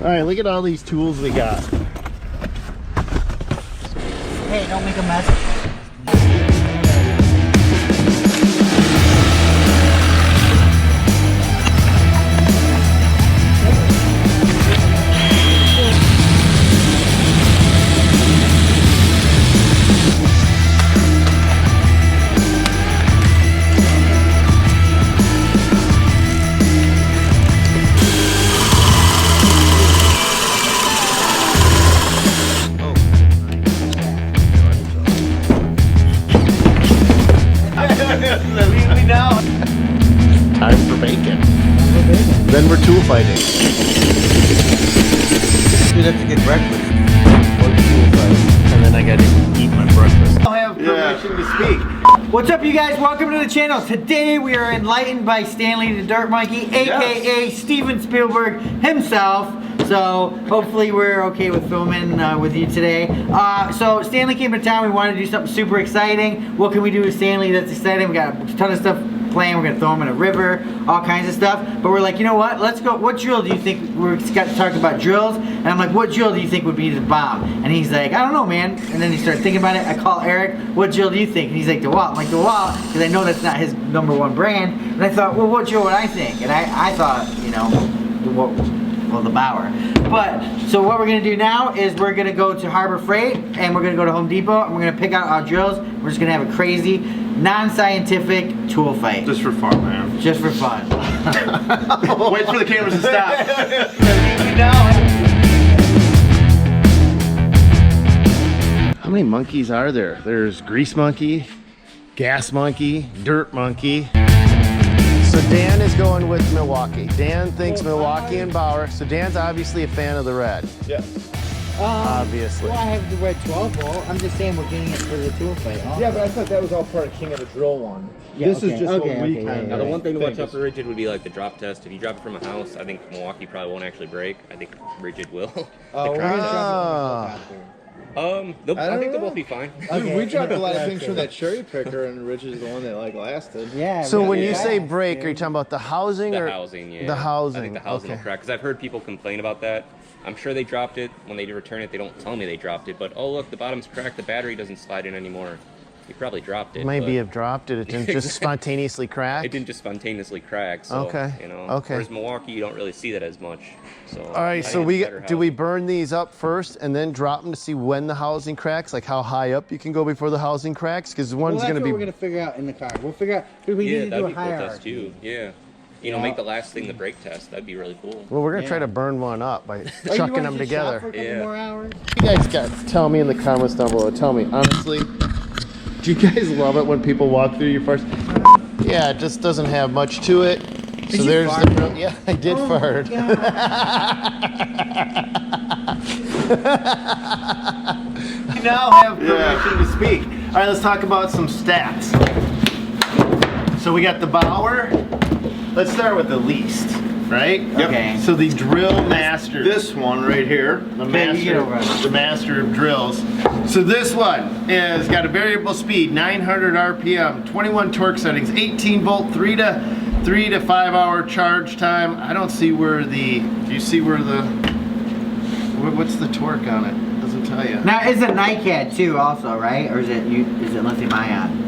All right, look at all these tools we got. Hey, don't make a mess. Time for bacon. Then we're tool fighting. Dude, that's a good breakfast. Or tool fighting. And then I gotta eat my breakfast. I have permission to speak. What's up, you guys? Welcome to the channel. Today we are enlightened by Stanley the Dirt Monkey, aka Steven Spielberg himself. So hopefully we're okay with filming with you today. So Stanley came to town. We wanted to do something super exciting. What can we do with Stanley that's exciting? We got a ton of stuff planned. We're gonna throw him in a river, all kinds of stuff. But we're like, you know what? Let's go. What drill do you think? We're got to talk about drills, and I'm like, what drill do you think would be the bomb? And he's like, I don't know, man. And then he started thinking about it. I call Eric. What drill do you think? And he's like, DeWalt. I'm like, DeWalt, because I know that's not his #1 brand. And I thought, well, what drill would I think? And I thought, you know, the Bauer. But so what we're gonna do now is we're gonna go to Harbor Freight and we're gonna go to Home Depot and we're gonna pick out our drills. We're just gonna have a crazy, non-scientific tool fight. Just for fun, man. Just for fun. Wait for the cameras to stop. How many monkeys are there? There's grease monkey, gas monkey, dirt monkey. So Dan is going with Milwaukee. Dan thinks Milwaukee and Bauer. So Dan's obviously a fan of the red. Yeah. Obviously. Well, I have the red 12 volt. I'm just saying we're getting it for the tool fight. Also. Yeah, but I thought that was all part of King of the Drill one. Yeah, This okay, is just okay, what we okay, kind of. Now, the one thing to watch think out for Rigid would be like the drop test. If you drop it from a house, I think Milwaukee probably won't actually break. I think Rigid will. Oh, we're gonna drop it. I think they'll both be fine. Dude, we dropped a lot of things from that cherry picker, and Rich is the one that like lasted. Yeah. So when you yeah. say break, are you talking about the housing or The housing, yeah. the housing? I think the housing will crack because I've heard people complain about that. I'm sure they dropped it. When they return it, they don't tell me they dropped it. But oh look, the bottom's cracked. The battery doesn't slide in anymore. You probably dropped it. Maybe but have dropped it. It didn't just spontaneously crack. it didn't just spontaneously crack. So, Okay, You know. okay. Whereas Milwaukee, you don't really see that as much. So. All right, so do we burn these up first and then drop them to see when the housing cracks, like how high up you can go before the housing cracks? Because one's Well, that's going to what be. we're gonna figure out in the car. We'll figure out because we need to do that'd a be cool test hierarchy. too. Yeah. You know, make the last thing the brake test. That'd be really cool. Well, we're going to Yeah. try to burn one up by Oh, you chucking wanna them just shop together. for a couple Yeah. more hours? You guys got tell me in the comments down below. Tell me honestly, do you guys love it when people walk through your first? Yeah, it just doesn't have much to it. So you there's fart? the yeah, I did Oh, fart. You now have permission to speak. All right, let's talk about some stats. So we got the Bauer. Let's start with the least, right? Yep. Okay. So the Drill Master. This one right here. The Okay, you get over master, it. the master of drills. So this one is got a variable speed, 900 RPM, 21 torque settings, 18 volt, 3 to 5 hour charge time. I don't see where the. Do you see where the? What's the torque on it? Doesn't tell you. Now, is it NiCad too, also, right? Or is it lithium ion?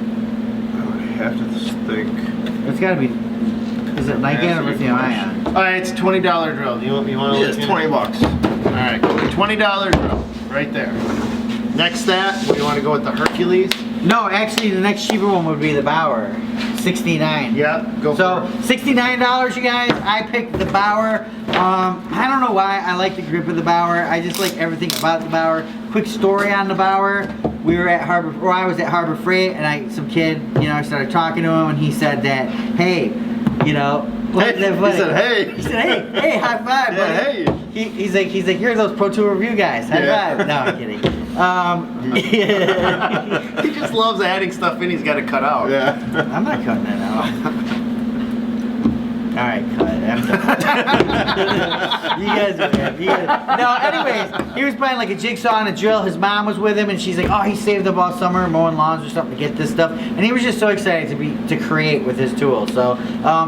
I have to think. It's got to be. Is it NiCad or lithium ion? All right, it's $20 drill. You want to? Yeah, it's $20. All right, $20 drill right there. Next stat, we want to go with the Hercules. No, actually, the next cheaper one would be the Bauer, 69. Yep, go So for it. $69, you guys. I picked the Bauer. I don't know why I like the grip of the Bauer. I just like everything about the Bauer. Quick story on the Bauer. We were at Harbor, or I was at Harbor Freight, and some kid, you know, I started talking to him, and he said that, hey, you know, Hey, he said, hey. He said, hey, high five, buddy. Yeah, hey. He's like, here's those Pro Tour review guys. High five. No, I'm kidding. He just loves adding stuff in he's got to cut out. Yeah. I'm not cutting that out. Alright, cut. I'm done. You guys are happy. No, anyways, he was playing like a jigsaw and a drill. His mom was with him, and she's like, oh, he saved up all summer mowing lawns or something to get this stuff. And he was just so excited to create with his tool. So,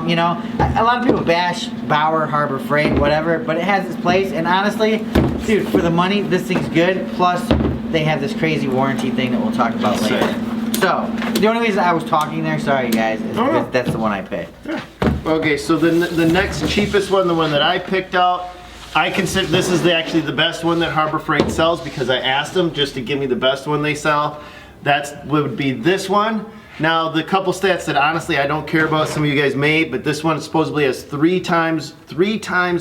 you know, a lot of people bash Bauer, Harbor Freight, whatever, but it has its place. And honestly, dude, for the money, this thing's good. Plus, they have this crazy warranty thing that we'll talk about later. So, the only reason I was talking there, sorry guys, is because that's the one I picked. Okay, so the next cheapest one, the one that I picked out, I consider this is actually the best one that Harbor Freight sells because I asked them just to give me the best one they sell. That would be this one. Now, the couple stats that honestly I don't care about, some of you guys may, but this one supposedly has three times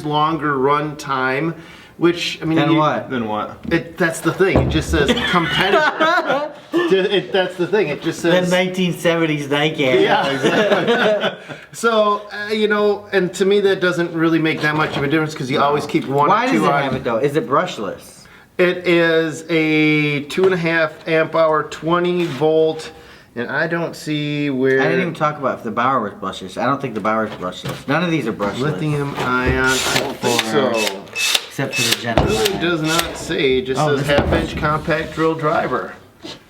longer run time. Which, I mean, Then what? Then what? That's the thing. It just says competitor. That's the thing. It just says. The 1970s Nike. Yeah, exactly. So, you know, and to me that doesn't really make that much of a difference because you always keep one Why or does two it on. have it though? Is it brushless? It is a 2.5 amp hour, 20 volt, and I don't see where. I didn't even talk about if the Bauer was brushless. I don't think the Bauer is brushless. None of these are brushless. Lithium ion. I don't think so. Except for the It Genesis. really does not say. It just Oh, says this is- half-inch compact drill driver.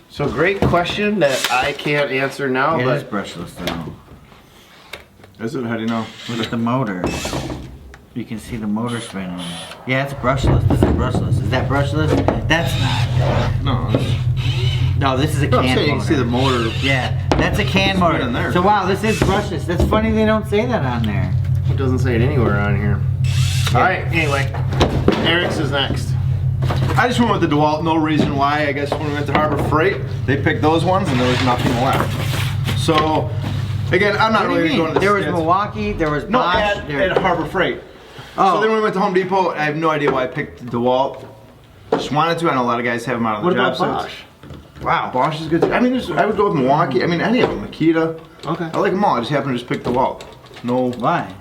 So great question that I can't answer now, It is but brushless though. Is it? How do you know? Look at the motor. You can see the motor spinning. Yeah, it's brushless. This is brushless. Is that brushless? That's not. No. No, this is a No, I'm can saying you motor. can see the motor. Yeah, that's a can motor. in there. So wow, this is brushless. That's funny they don't say that on there. it doesn't say it anywhere on here. All right, anyway, Eric's is next. I just went with the DeWalt. No reason why. I guess when we went to Harbor Freight, they picked those ones, and there was nothing left. So, again, I'm not What do you really mean? going to the There was skits. Milwaukee, there was No, Bosch. at Harbor Freight. Oh. So then we went to Home Depot. I have no idea why I picked DeWalt. Just wanted to. I know a lot of guys have them out on the What job about sites. Bosch? Wow, Bosch is good too. I mean, I would go with Milwaukee. I mean, any of them. Makita. Okay. I like them all. I just happen to just pick DeWalt. No, Why?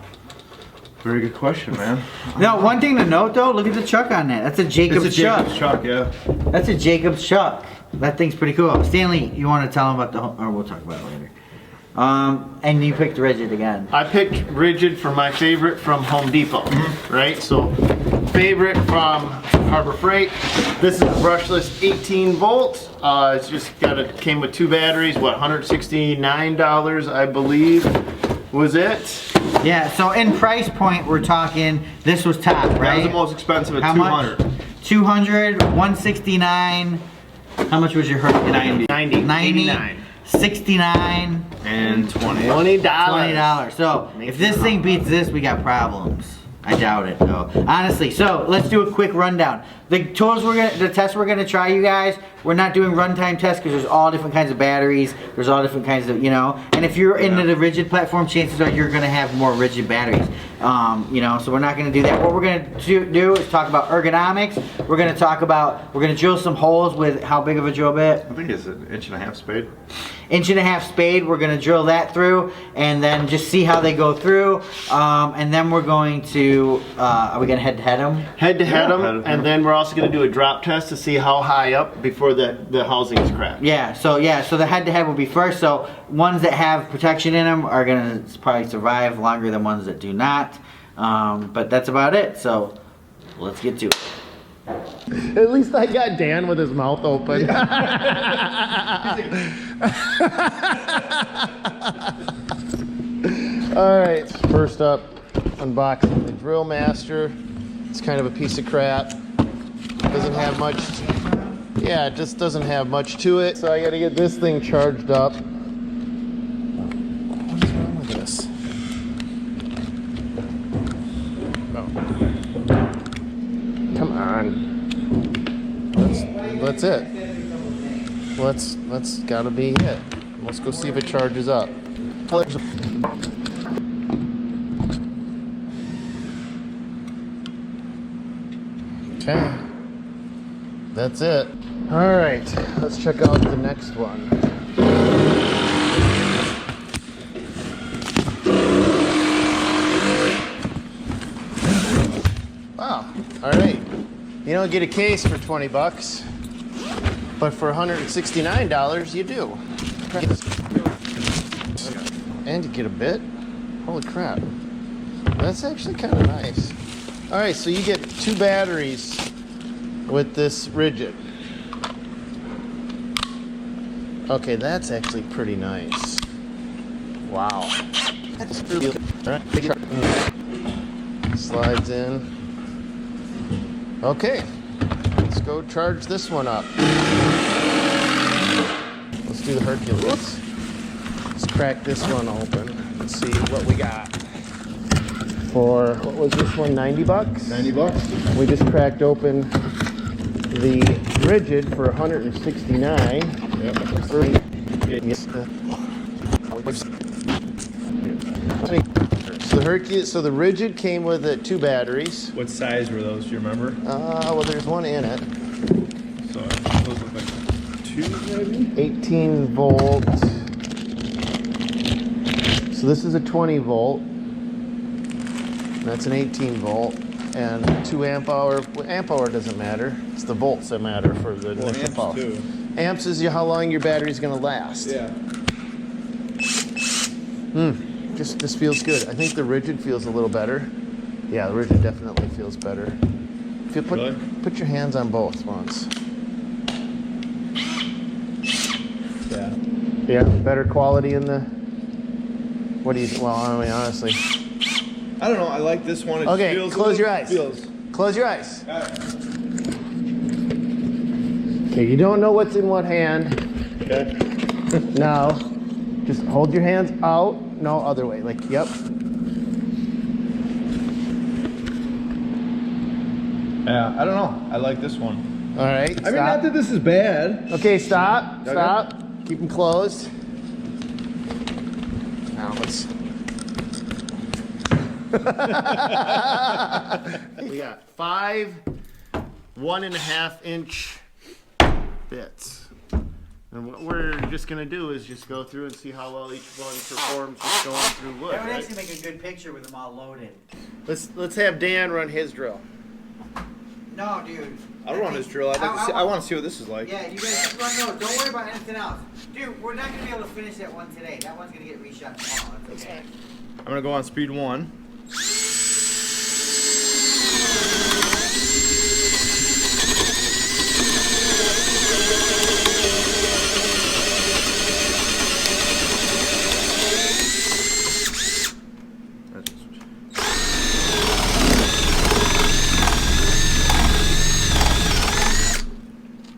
very good question, man. No, one thing to note though, look at the chuck on that. That's a Jacobs It's a chuck. Jacobs chuck, yeah. That's a Jacobs chuck. That thing's pretty cool. Stanley, you want to tell him about or we'll talk about it later. And you picked Rigid again. I picked Rigid for my favorite from Home Depot, right? So, favorite from Harbor Freight. This is a brushless 18 volt. It's just came with two batteries. What, $169, I believe, was it? Yeah, so in price point, we're talking, this was top, That right? was the most expensive at How 200. much? 200, 169. How much was your Hurricane? 90. 90, 89. 69, And 20. $20. $20. So if this thing beats this, we got problems. I doubt it though. Honestly, so let's do a quick rundown. The tests we're gonna try, you guys. We're not doing runtime tests because there's all different kinds of batteries. There's all different kinds of, you know. And if you're into the Rigid platform, chances are you're gonna have more Rigid batteries. You know, so we're not gonna do that. What we're gonna do is talk about ergonomics. We're gonna drill some holes with how big of a drill bit? I think it's an 1.5-inch spade. 1.5-inch spade. We're gonna drill that through and then just see how they go through. And then we're going to, are we gonna head them? Head to head Yeah. them, and then we're also going to do a drop test to see how high up before the housing is cracked. Yeah, so the head-to-head will be first. So ones that have protection in them are gonna probably survive longer than ones that do not. But that's about it. So let's get to it. At least I got Dan with his mouth open. All right, first up, unboxing the Drill Master. It's kind of a piece of crap. Doesn't have much. Yeah, it just doesn't have much to it. So I got to get this thing charged up. What is wrong with this? Oh. Come on. That's it. Let's gotta be it. Let's go see if it charges up. Okay. That's it. All right, let's check out the next one. Wow. All right. You don't get a case for 20 bucks, but for $169 you do. And you get a bit. Holy crap. That's actually kind of nice. All right, so you get 2 batteries with this rigid. Okay, that's actually pretty nice. Wow. That's really good. All right. Slides in. Okay, let's go charge this one up. Let's do the Hercules. Let's crack this one open and see what we got. For, what was this one, 90 bucks? 90 bucks. We just cracked open the rigid for 169. Yep. So the Hercules, so the rigid came with 2 batteries. What size were those? Do you remember? Well, there's one in it. So those look like 2 maybe? 18 volt. So this is a 20 volt. That's an 18 volt. And 2 amp hour. Well, amp hour doesn't matter. It's the volts that matter for the initial amps power. too. Amps is how long your battery's going to last. Yeah. Just this feels good. I think the rigid feels a little better. Yeah, the rigid definitely feels better. If you put your hands on both once. Yeah. Yeah, better quality in the. What do you? Well, I mean, honestly. I don't know. I like this one. It Okay, feels close your eyes. Feels. Close your eyes. All right. Okay, you don't know what's in what hand. Okay. Now, just hold your hands out. No, other way. Like, yep. Yeah. I don't know. I like this one. All right. I mean, not that this is bad. Okay, stop. Okay. Stop. Keep them closed. Now let's. We got 5 1.5 inch bits. And what we're just gonna do is just go through and see how well each one performs just going through wood. That would Right? actually make a good picture with them all loaded. Let's have Dan run his drill. No, dude. I'll run this drill. I want to see what this is like. Yeah, you guys just run those. Don't worry about anything else. Dude, we're not going to be able to finish that one today. That one's going to get reshot tomorrow. It's okay. I'm gonna go on speed 1.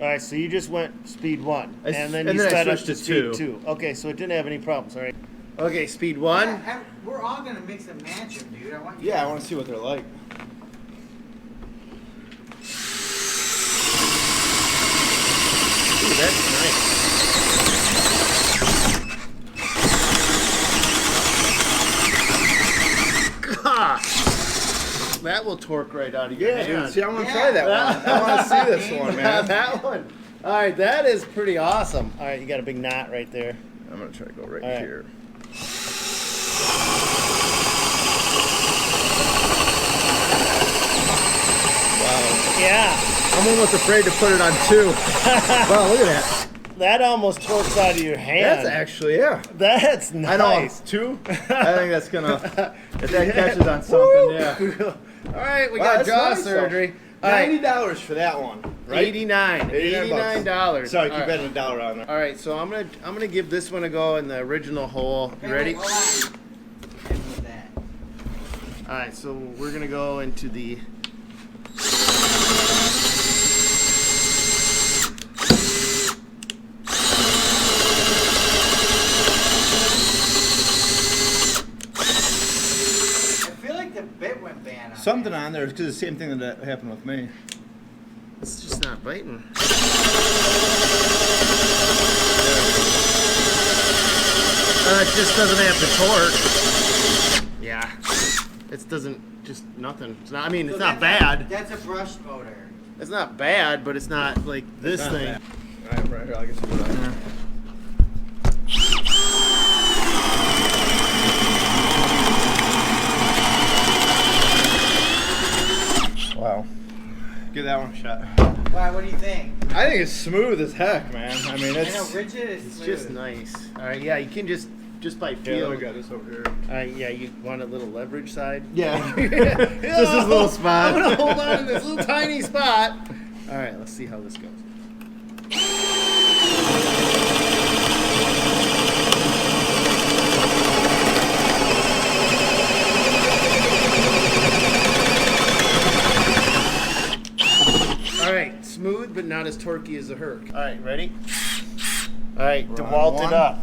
All right, so you just went speed 1, and then and you then I sped up switched to to speed 2. Okay, so it didn't have any problems. All right. Okay, speed 1. Yeah, we're all going to mix and match them, dude. I want you Yeah, I guys- want to see what they're like. Ooh, that's nice. Gosh, that will torque right out of your hand. See, I want to Yeah. try that one. I want to see this one, man. That one. All right, that is pretty awesome. All right, you got a big knot right there. I'm gonna try to go right All right. here. Wow. Yeah, I'm almost afraid to put it on 2. Wow, look at that. that almost torques out of your hand. That's actually, yeah. That's nice. I know, 2. I think that's gonna, if that catches on something, yeah. All right, we Wow, got that's jaw nice, though. surgery. All right, $90 for that one, right? $89. $89. Sorry, All keep right. betting $1 on there. All right, so I'm gonna give this one a go in the original hole. Hey, You ready? wait, hold on. Hit me with that. All right, so we're gonna go into the. I feel like the bit went bad on Something on there, because it's the same thing that happened with me. It's just not biting. It just doesn't have the torque. Yeah, it doesn't. Just nothing. It's not. I mean, So it's not that's bad. That's a brushed motor. It's not bad, but it's not like this Not thing. bad. All right, right here, I'll get some of that. Wow. Give that one a shot. Wow, what do you think? I think it's smooth as heck, man. I mean, I know it's rigid is It's smooth. just nice. All right, yeah, you can just just by feel. this over here. Yeah, you want a little leverage side? Yeah. Just this little spot. I'm gonna hold on in this little tiny spot. All right, let's see how this goes. All right, smooth but not as torquey as the Herc. All right, ready? All right, DeWalt it up.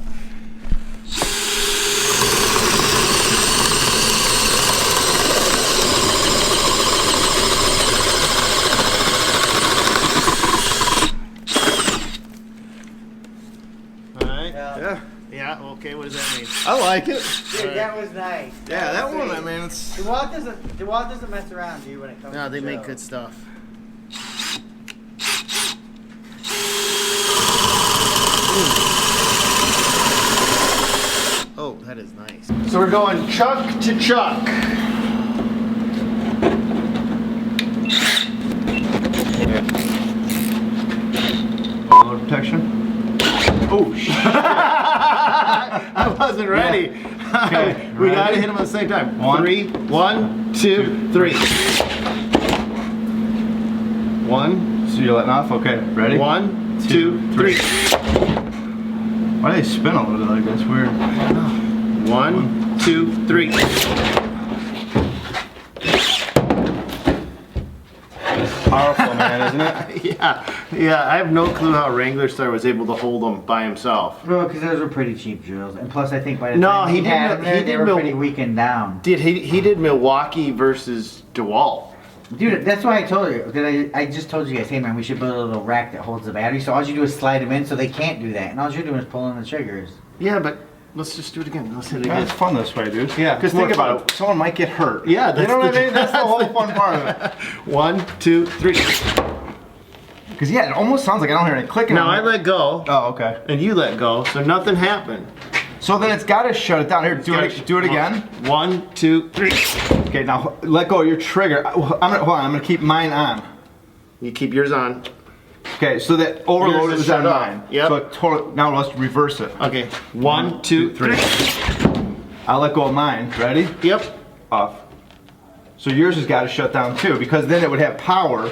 All right. Yeah. Yeah. Okay. What does that mean? I like it. Dude, that was nice. Yeah, that was one, sweet. I mean, it's... DeWalt doesn't mess around, dude, when it comes No, to they make show. good stuff. Oh, that is nice. So we're going chuck to chuck. Load protection. Oh, shit. I wasn't ready. Okay, We ready? gotta hit them at the same time. One. 3, 1, 2, 3. 1, So you're letting off? Okay, ready? 1, 2, 3. Why do they spin a little bit like this? Weird. 1, 2, 3. Powerful, man, isn't it? Yeah. I have no clue how Wrangler Star was able to hold them by himself. Bro, because those were pretty cheap drills. And plus, I think by the No, time he had didn't- them there, he they didn't were know- pretty weakened down. He did Milwaukee versus DeWalt. Dude, that's why I told you. Because I just told you guys, hey man, we should build a little rack that holds the battery. So all you do is slide them in so they can't do that. And all you're doing is pulling the triggers. Yeah, but let's just do it again. Let's hit it Yeah, again. it's fun this way, dude. Yeah, Because it's more think about fun. it. Someone might get hurt. Yeah, you that's know what the- I mean? That's the whole fun part of it. 1, 2, 3. Because, yeah, it almost sounds like I don't hear any clicking. Now on I it. let go, Oh, okay. and you let go, so nothing happened. So then it's got to shut it down. Here, do it again. 1, 2, 3. Okay, now let go of your trigger. Hold on, I'm gonna keep mine on. You keep yours on. Okay, so that overload Yours is is on shut off. mine. Yep. So now let's reverse it. Okay. 1, 2, 3. I'll let go of mine. Ready? Yep. Off. So yours has got to shut down too, because then it would have power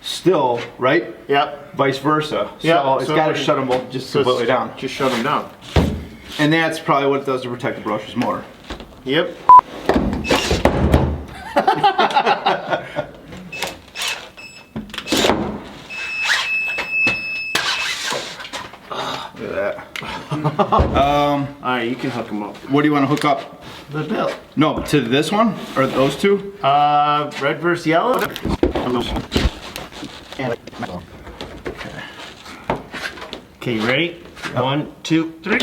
still, right? Yep. Vice versa. Yeah, So it's so got to it- shut them both just So completely down. Just shut them down. And that's probably what it does to protect the brushless motor. Yep. Look at that. All right, you can hook them up. What do you want to hook up? The bill. No, to this one or those two? Red versus yellow. Okay, you ready? 1, 2, 3.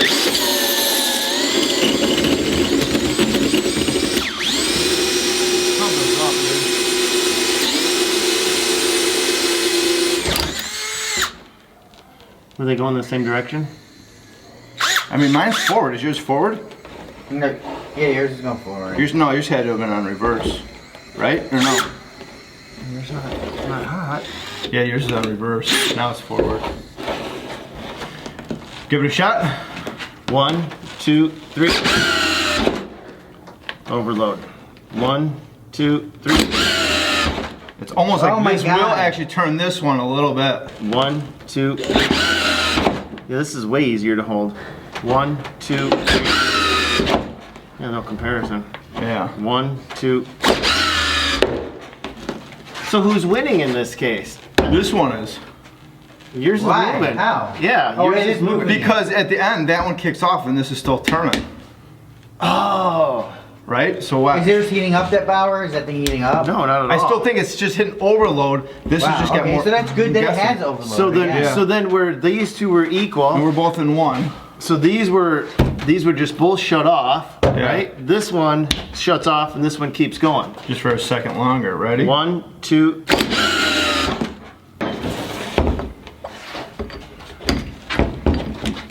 Were they going the same direction? I mean, mine's forward. Is yours forward? No, yeah, yours is going forward. Yours had to have been on reverse, right? Or no? It's not hot. Yeah, yours is on reverse. Now it's forward. Give it a shot. 1, 2, 3. Overload. 1, 2, 3. It's almost like Oh my this will God. actually turn this one a little bit. 1, 2. Yeah, this is way easier to hold. 1, 2. Yeah, no comparison. Yeah. 1, 2. So who's winning in this case? This one is. Yours Why? is moving. How? Yeah, Oh, yours it is moving. Because at the end, that one kicks off and this is still turning. Oh. Right? So what? Is yours heating up that power? Is that thing heating up? No, not at all. I still think it's just hitting overload. This Wow, has just got okay, more. so that's good that it guessing. has overload. So then, yeah. so then we're these two were And equal. we're both in one. So these were just both shut off, right? This one shuts off and this one keeps going. Just for a second longer. Ready? 1, 2.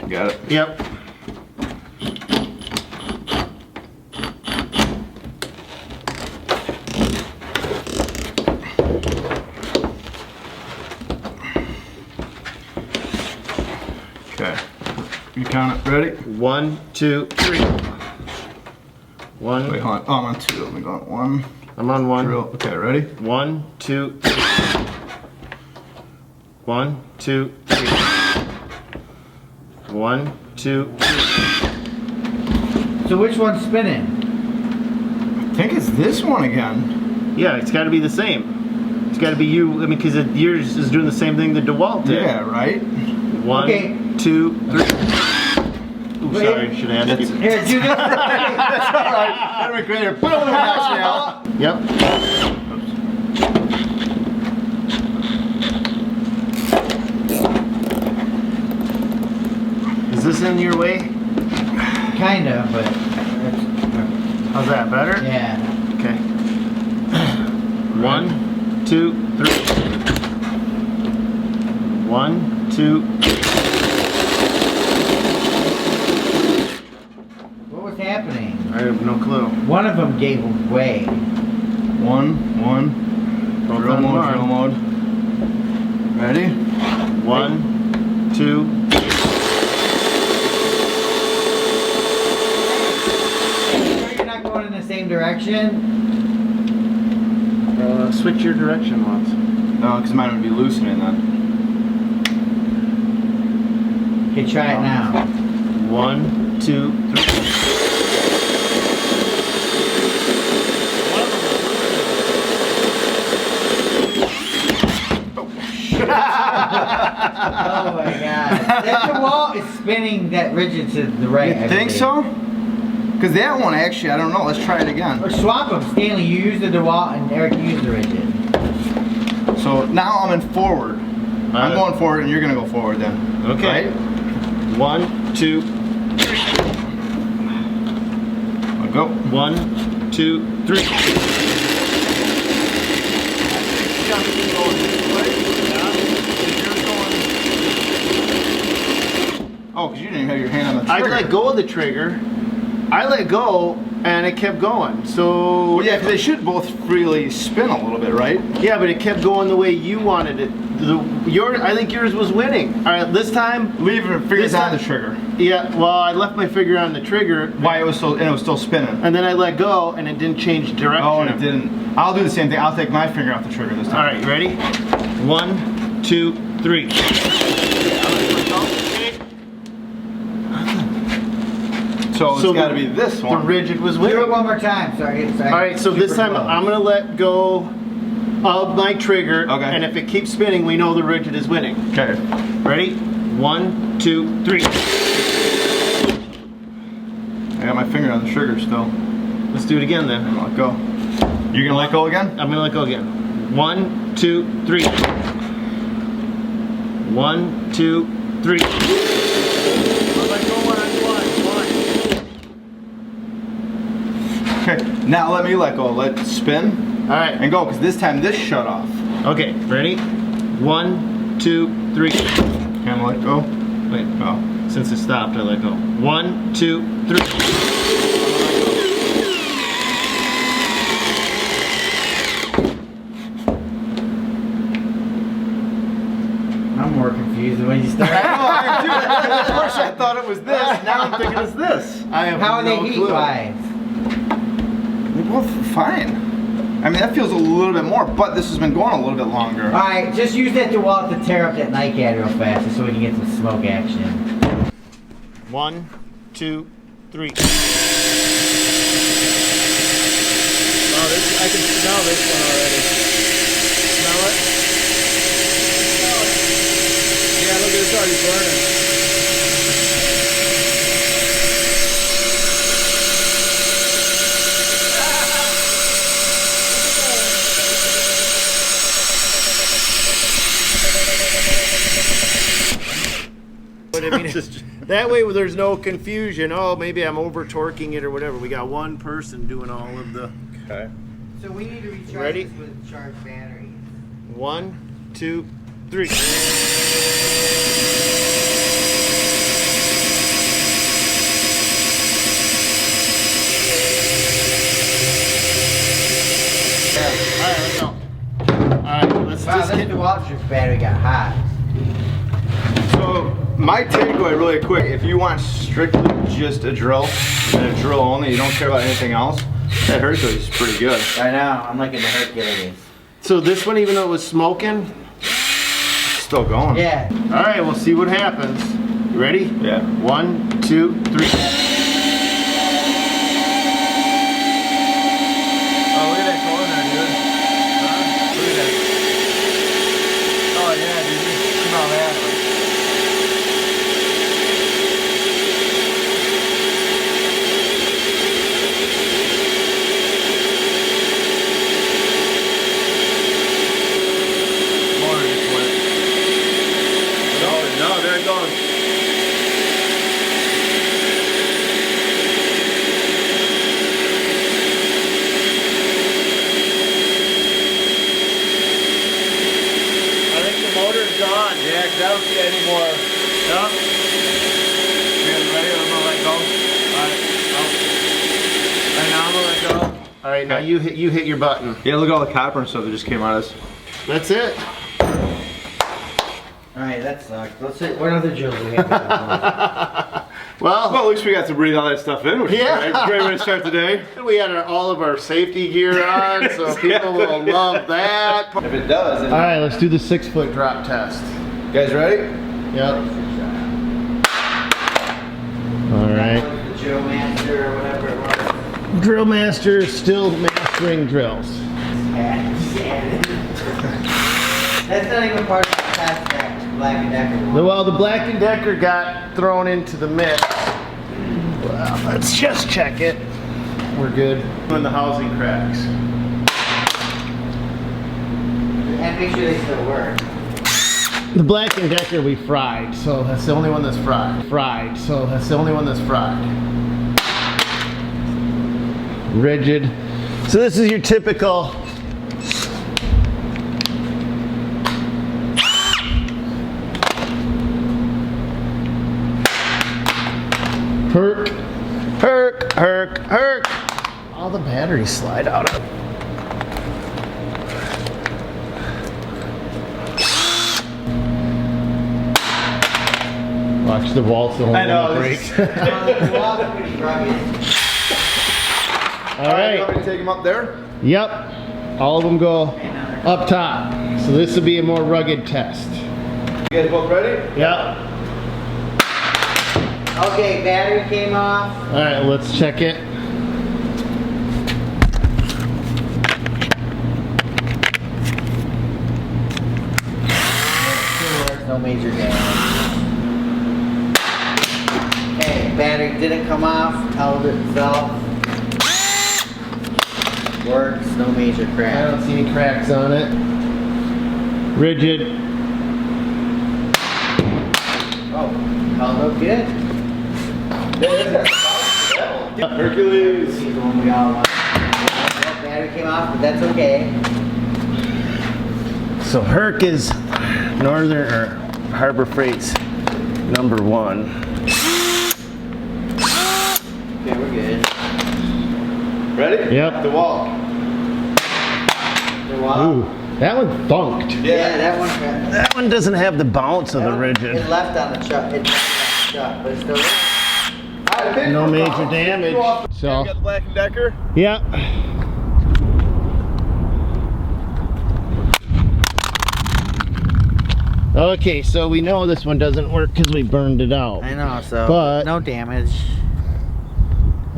Got it. Yep. Okay. You count it. Ready? 1, 2, 3. 1. Wait, hold on. Oh, I'm on 2. Let me go on 1. I'm on 1. Drill. Okay, ready? 1, 2, 3. 1, 2, 3. 1, 2, 3. So which one's spinning? I think it's this one again. Yeah, it's got to be the same. It's got to be you. I mean, because yours is doing the same thing that DeWalt did. Yeah, right? 1, Okay. 2, 3. Ooh, Wait. sorry. Should I ask you? Here, do this. That's alright. That'll be greater. Put it over the house now. Yep. Is this in your way? Kind of, but How's that? Better? yeah. Okay. 1, 2, 3. 1, 2. What was happening? I have no clue. One of them gave away. 1. Both Drill on mode, one. drill mode. Ready? 1, 2. You're not going in the same direction. Switch your direction once. No, because mine would be loosening then. Okay, try it now. 1, 2, 3. Oh my god. That DeWalt is spinning that rigid to the right. You I think believe. so? Because that one, actually, I don't know. Let's try it again. Or swap them. Stanley, you use the DeWalt and Eric, you use the rigid. So now I'm in forward. I'm going forward and you're going to go forward then. Okay. Right? 1, 2, I'll go. 1, 2, 3. Oh, because you didn't even have your hand on the I trigger. let go of the trigger. I let go and it kept going. So Well, yeah, because they should both freely spin a little bit, right? yeah, but it kept going the way you wanted it. I think yours was winning. All right, this time. Leave your fingers This on time- the trigger. Yeah, well, I left my finger on the trigger. Why it was so, and it was still spinning. And then I let go, and it didn't change direction. Oh, and it didn't. I'll do the same thing. I'll take my finger off the trigger this All time. right, ready? 1, 2, 3. So it's So got to the- be this The one. rigid was Do it winning. one more time. Sorry. All right, so this time I'm gonna let go of my trigger, Okay. and if it keeps spinning, we know the rigid is winning. Okay. Ready? 1, 2, 3. I got my finger on the trigger still. Let's do it again then. I'm gonna let go. You're gonna let go again? I'm gonna let go again. 1, 2, 3. 1, 2, 3. Let go on 1. Okay. Now let me let go. Let it spin All right. and go, because this time this shut off. Okay. Ready? 1, 2, 3. Can I let go? Wait. Oh. Since it stopped, I let go. 1, 2, 3. I'm more confused when you start. At first I thought it was this. Now I'm thinking it's this. I have How are they no heat clue. wise? They're both fine. I mean, that feels a little bit more, but this has been going a little bit longer. Alright, just use that DeWalt to tear up that NiCad real fast just so we can get some smoke action. 1, 2, 3. Oh, this, I can smell this one already. Smell it? Yeah, look at it's already burning. But I mean, that way there's no confusion. Oh, maybe I'm over torquing it or whatever. We got one person doing all of the. Okay. So we need to recharge Ready? this with charged batteries. 1, 2, 3. All right, let's go. All right, let's Wow, just this get. DeWalt battery got hot. So my takeaway really quick, if you want strictly just a drill and a drill only, you don't care about anything else, that Hercules is pretty good. I know, I'm liking the Hercules. So this one, even though it was smoking, Still going. Yeah. all right, we'll see what happens. You ready? Yeah. 1, 2, 3. Oh, look at that corner, dude. Huh? Look at that. Oh, yeah, dude. Smell that. Motor just went. No, there it goes. I think the motor's gone. Yeah, 'cause I don't see it anymore. Yep. You guys ready? I'm gonna let go. Alright. And now I'm gonna let go. All right, now you hit your button. Yeah, look at all the copper and stuff that just came out of this. That's it. Alright, that sucked. Let's see, what other drills we have? Well, Well, at least we got to breathe all that stuff in, which is Yeah. a great way to start the day. we had all of our safety gear on, so people will love that. If it does, All right, let's do the 6-foot drop test. you guys ready? Yep. All right. The Drill Master or whatever it was. Drill Master is still mastering drills. That's not even part of the test that Black and Decker one. Well, the Black & Decker got thrown into the mix. Well, let's just check it. We're good. Doing the housing cracks. And make sure they still work. The Black & Decker we fried, so that's the only one that's fried. So that's the only one that's fried. Rigid. So this is your typical herc, herc, herc, herc. All the batteries slide out of it. Watch the waltz, the whole I know, one this breaks. The walls are pretty rugged. All You want me right. to take them up there? Yep. All of them go up top. So this will be a more rugged test. You guys both ready? Yep. Okay, battery came off. All right, let's check it. No major damage. Okay, battery didn't come off, held itself. Works, no major I crack. don't see any cracks on it. Rigid. Oh, held up good. Hercules. He's the one we all want. That battery came off, but that's okay. So Herc is Northern or Harbor Freight's #1. Okay, we're good. Ready? Yep. The wall. The wall. Ooh, that one thunked. Yeah, that one. That one doesn't have the bounce of the rigid. It left on the chuck. It left on the chuck, but it's still there. No major damage. So, We got the Black & Decker. yeah. Okay, so we know this one doesn't work because we burned it out. I know, so But- no damage.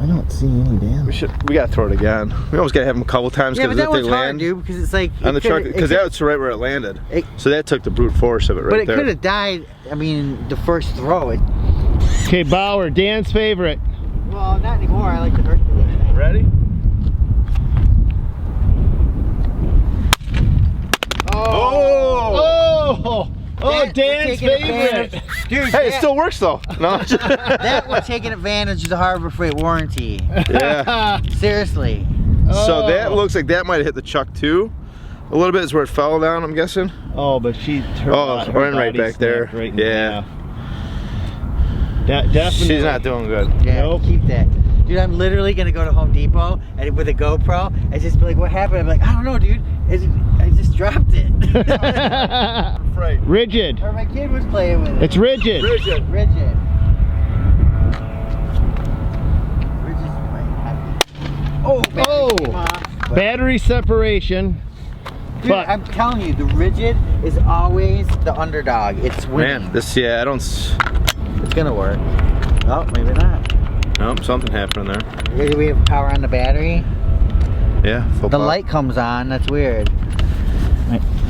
I don't see any damage. We gotta throw it again. We almost gotta have them a couple times Yeah, because but that if they one's hard, land dude, because it's like on the it coulda- truck, it because could- that's right where it landed. It- So that took the brute force of it But right it there. could have died. I mean, the first throw. It. Okay, Bauer, Dan's favorite. Well, not anymore. I like the Hercules thing. Ready? Oh! Oh, We're Dan's taking advantage- favorite. Dude, Hey, it still works though. No. that we're taking advantage of the Harbor Freight warranty. Yeah. Seriously. So that looks like that might have hit the chuck too. A little bit is where it fell down, I'm guessing. Oh, but her We're in right body back there. snapped right in Yeah. half. Definitely. She's not doing good. Yeah, Nope. keep that. Dude, I'm literally gonna go to Home Depot and with a GoPro and just be like, what happened? I'm like, I don't know, dude. I just dropped it. Right. Rigid. Or my kid was playing with it. It's rigid. Rigid. Rigid. Oh, Oh. came off, but- Battery separation. Dude, but I'm telling you, the Rigid is always the underdog. It's winning. Man, this, yeah, I don't. It's gonna work. Oh, maybe not. Nope, something happened there. Maybe we have power on the battery. Yeah, full The power. light comes on. That's weird.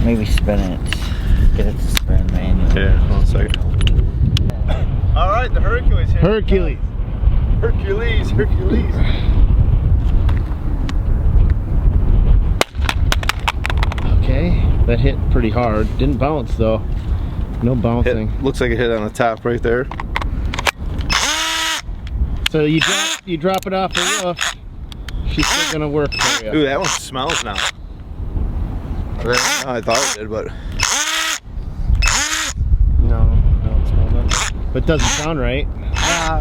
Maybe spin it. Get it to spin manually. Yeah, hold on a second. All right, the Hercules here. Hercules. Hercules. Okay, that hit pretty hard. Didn't bounce though. No bouncing. Hit, looks like it hit on the top right there. So you drop it off the roof. She's still gonna work for you. Ooh, that one smells now. Really? Oh, I thought it did, but No, don't smell that. But it doesn't sound right.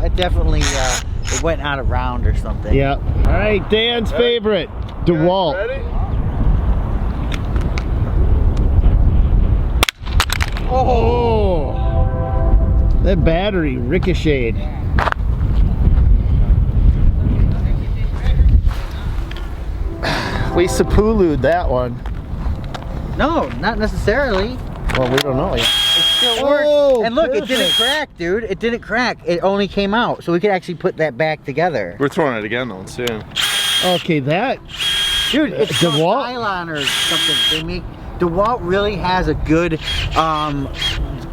It definitely it went out of round or something. Yeah. All right, Dan's favorite, DeWalt. ready? Oh, that battery ricocheted. We Sapulu'd that one. No, not necessarily. Well, we don't know yet. It still works. Oh, And look, it didn't perfect. crack, dude. It didn't crack. It only came out. So we could actually put that back together. We're throwing it again though, soon. Okay, that. Dude, it's DeWalt? Nylon or something. They make DeWalt really has a good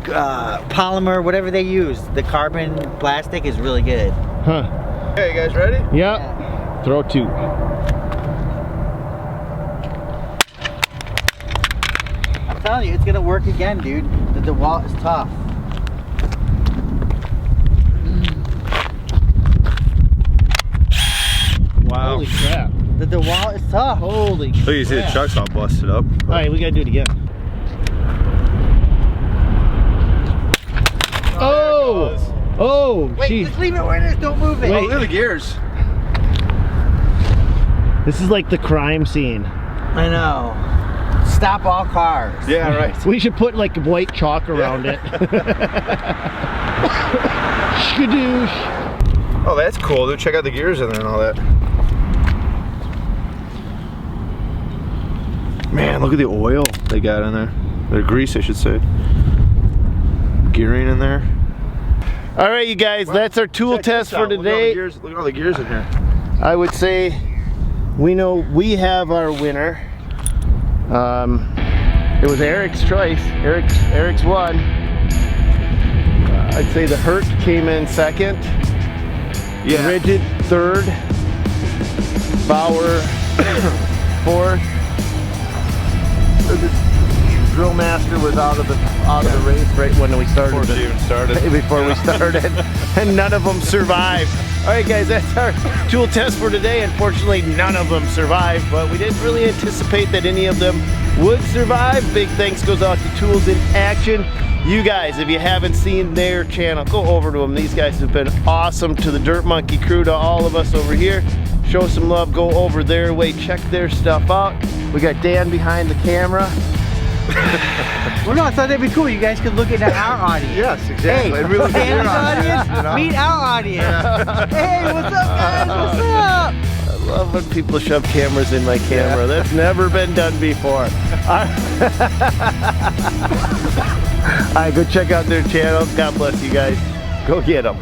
polymer, whatever they use. The carbon plastic is really good. Huh. Okay, you guys ready? Yep. Throw two. I'm telling you, it's gonna work again, dude. The DeWalt is tough. Wow. Holy crap. The DeWalt is tough. Holy Look, you see the crap. chuck's all busted up. All right, we gotta do it again. Oh! Oh, Wait, geez. just leave it where it is. Don't move it. Oh, look at the gears. This is like the crime scene. I know. Stop all cars. Yeah, right. We should put like white chalk around it. Skadoosh. Oh, that's cool, dude. Check out the gears in there and all that. Man, look at the oil they got in there. Their grease, I should say. Gearing in there. All right, you guys, that's our tool test for today. Look at all the gears in here. I would say we know we have our winner. It was Eric's choice. Eric's won. I'd say the Hurt came in second. Yeah. Rigid third. Bauer fourth. The Drill Master was out of the race right when we started. Before she even started. Before we started, and none of them survived. All right, guys, that's our tool test for today. Unfortunately, none of them survived, but we didn't really anticipate that any of them would survive. Big thanks goes out to Tools in Action. You guys, if you haven't seen their channel, go over to them. These guys have been awesome to the Dirt Monkey crew, to all of us over here. Show some love, go over their way, check their stuff out. We got Dan behind the camera. Well, no, I thought that'd be cool. You guys could look at our audience. Yes, exactly. Hey, And we look at Dan's your audience, you know? meet our audience. Hey, what's up, guys? What's up? I love when people shove cameras in my camera. That's never been done before. All right, go check out their channel. God bless you guys. Go get them.